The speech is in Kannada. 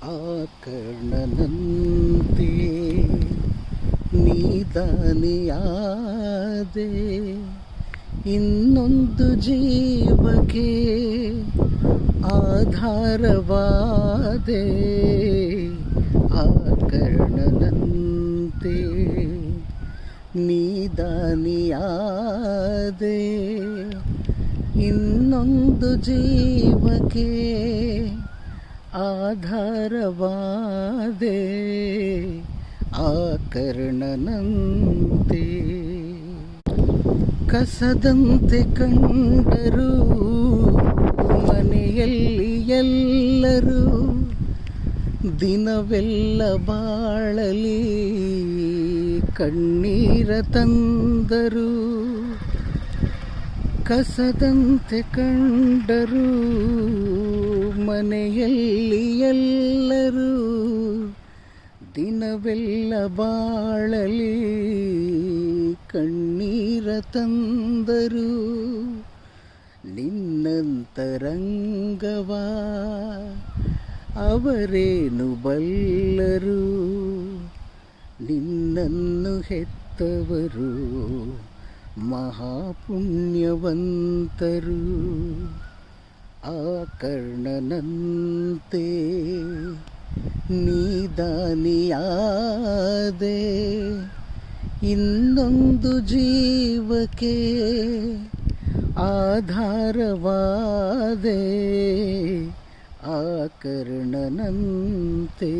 ಆ ಕರ್ಣನಂತೆ ನೀದಾನಿಯಾದೆ, ಇನ್ನೊಂದು ಜೀವಕ್ಕೆ ಆಧಾರವಾದೆ. ಆ ಕರ್ಣನಂತೆ ನೀದಾನಿಯಾದೆ, ಇನ್ನೊಂದು ಜೀವಕ್ಕೆ ಆಧಾರವಾದೆ. ಆ ಕರ್ಣನಂತೆ ಕಸದಂತೆ ಕಂಡರೂ ಮನೆಯಲ್ಲಿ ಎಲ್ಲರೂ, ದಿನವೆಲ್ಲ ಬಾಳಲಿ ಕಣ್ಣೀರ ತಂದರು. ಕಸದಂತೆ ಕಂಡರೂ ಮನೆಯಲ್ಲಿ ಎಲ್ಲರೂ, ದಿನವೆಲ್ಲ ಬಾಳಲಿ ಕಣ್ಣೀರ ತಂದರು. ನಿನ್ನಂತರಂಗವ ಅವರೇನು ಬಲ್ಲರು, ನಿನ್ನನ್ನು ಹೆತ್ತವರು ಮಹಾಪುಣ್ಯವಂತರು. ಆ ಕರ್ಣನಂತೆ ನೀದಾನಿಯಾದೆ, ಇನ್ನೊಂದು ಜೀವಕ್ಕೆ ಆಧಾರವಾದೆ. ಆ ಕರ್ಣನಂತೆ